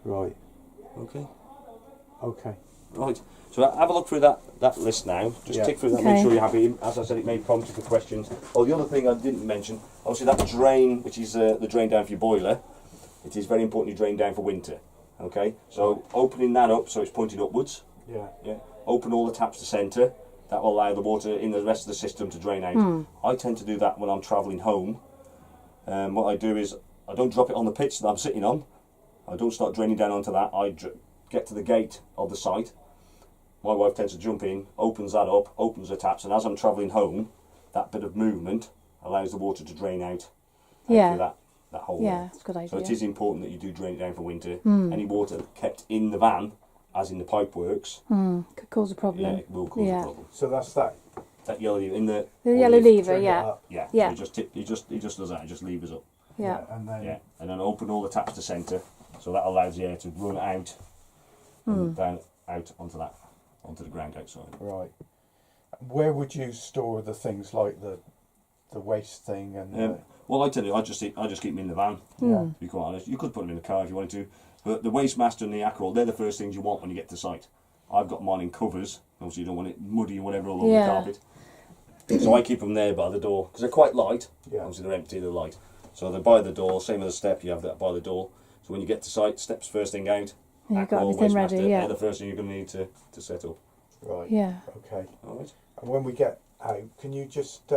Right. Okay. Okay. Right. So have a look through that list now. Just tick through that, make sure you're happy. As I said, it may prompt you for questions. Oh, the other thing I didn't mention, obviously that drain, which is the drain down for your boiler, it is very important you drain down for winter. Okay. So opening that up so it's pointing upwards. Yeah. Yeah. Open all the taps to centre. That will allow the water in the rest of the system to drain out. I tend to do that when I'm travelling home. What I do is I don't drop it on the pitch that I'm sitting on. I don't start draining down onto that. I get to the gate of the site. My wife tends to jump in, opens that up, opens the taps, and as I'm travelling home, that bit of movement allows the water to drain out through that hole. Yeah, that's a good idea. So it is important that you do drain it down for winter. Any water kept in the van, as in the pipe works, could cause a problem. yeah, it will cause a problem. So that's that. That yellow lever in the yellow lever, Turn it yeah. up. Yeah. Yeah. So he just does that. He just levers up. Yeah. And then. Yeah. And then open all the taps to centre, so that allows the air to run out and down out onto the ground outside. Right. Where would you store the things like the waste thing and? Well, I tell you, I just keep them in the van. Yeah. To be quite honest, you could put them in the car if you wanted to, but the Waste Master and the Akrol, they're the first things you want when you get to site. I've got mine in covers. Obviously, you don't want it muddy or whatever all over the carpet. So I keep them there by the door because they're quite light. Yeah. Obviously, they're empty, they're light. So they're by the door. Same as the step, you have that by the door. So when you get to site, steps first thing out. And you've got Akrol, everything Waste ready, Master, yeah. they're the first thing you're going to need to set up. Right. Yeah. Okay. All right. And when we get out, can you just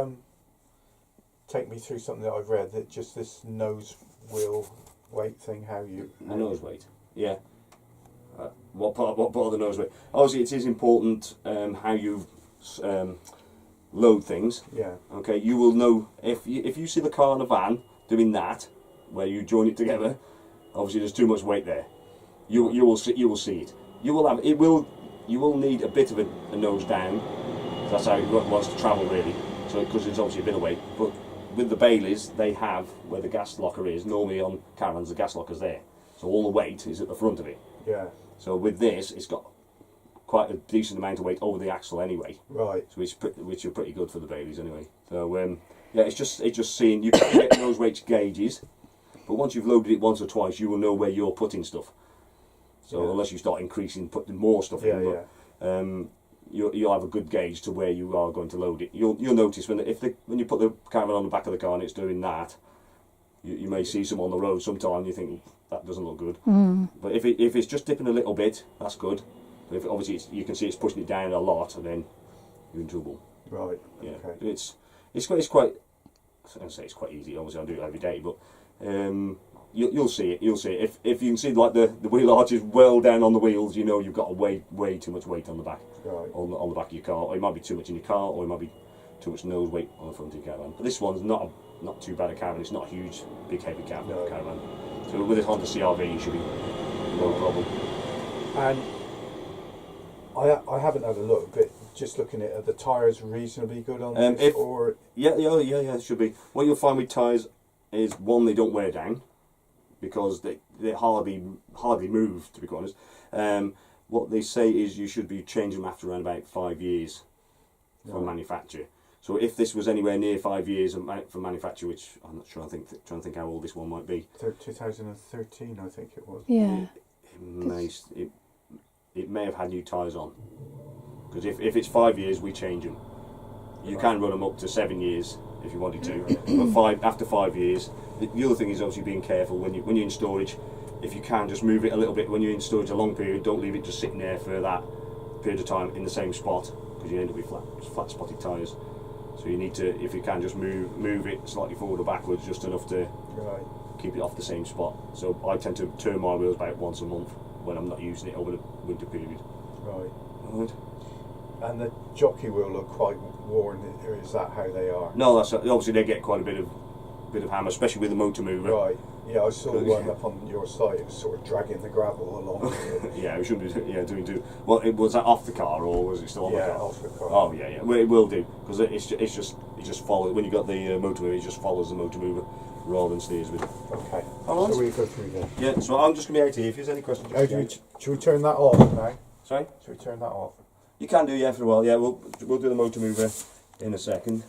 take me through something that I've read, that just this nose wheel weight thing, how you... The nose weight, yeah. What part of the nose weight? Obviously, it is important how you load things. Yeah. Okay, you will know if you see the car and a van doing that, where you join it together. Obviously, there's too much weight there. You will see it. You will need a bit of a nose down. That's how it wants to travel really. So because it's obviously a bit of weight, but with the Baileys, they have where the gas locker is. Normally on caravans, the gas locker's there, so all the weight is at the front of it. Yeah. So with this, it's got quite a decent amount of weight over the axle anyway. Right. So which are pretty good for the Baileys anyway. So yeah, it's just seeing you can get those weights gauges, but once you've loaded it once or twice, you will know where you're putting stuff. So unless you start putting more stuff in, but, you'll have a good gauge to where you are going to load it. You'll notice when you put the caravan on the back of the car and it's doing that, you may see some on the road sometime. You think that doesn't look good, but if it's just dipping a little bit, that's good. But if obviously you can see it's pushing it down a lot, and then you're in trouble. Right. Yeah, Okay. it's quite. I say it's quite easy. Obviously, I do it every day, but you'll see it. You'll see it. If you can see like the wheel arches well down on the wheels, you know you've got way too much weight on the back. Right. On the back of your car, or it might be too much in your car, or it might be too much nose weight on the front of your caravan. But this one's not too bad a caravan. It's not a huge, big, heavy caravan. So with this Honda CR-V, you should be no problem. And I haven't had a look, but just looking at it, the tyres reasonably good on this, or yeah, it should be. What you'll find with tyres is one, they don't wear down because they hardly move, to be quite honest. What they say is you should be changing them after around about 5 years from manufacture. So if this was anywhere near 5 years from manufacture, which I'm not sure, trying to think how old this one might be. 2013, I think it was. Yeah. It may have had new tyres on. Because if it's 5 years, we change them. You can run them up to 7 years if you wanted to, but after 5 years. The other thing is obviously being careful when you're in storage. If you can, just move it a little bit when you're in storage a long period. Don't leave it just sitting there for that period of time in the same spot, because you end up with flat spotted tyres. So you need to, if you can, just move it slightly forward or backwards, just enough to keep it off the same spot. So I tend to turn my wheels about once a month when I'm not using it over the winter period. Right. Alright. And the jockey wheel are quite worn. Is that how they are? No, that's obviously they get quite a bit of hammer, especially with the motor mover. Right. Yeah, I saw one up on your site. It was sort of dragging the gravel along. Yeah, we shouldn't be doing too. Well, was that off the car or was it still on the car? Yeah, off the car. Oh yeah. Well, it will do, because it just follows. When you got the motor mover, it just follows the motor mover rather than steers with it. Okay. All right. So we go through then. Yeah. So I'm just gonna be out here. If there's any questions, Should we turn that off now? Sorry. Should we turn that off? You can do, yeah, for a while. Yeah, we'll do the motor mover in a second.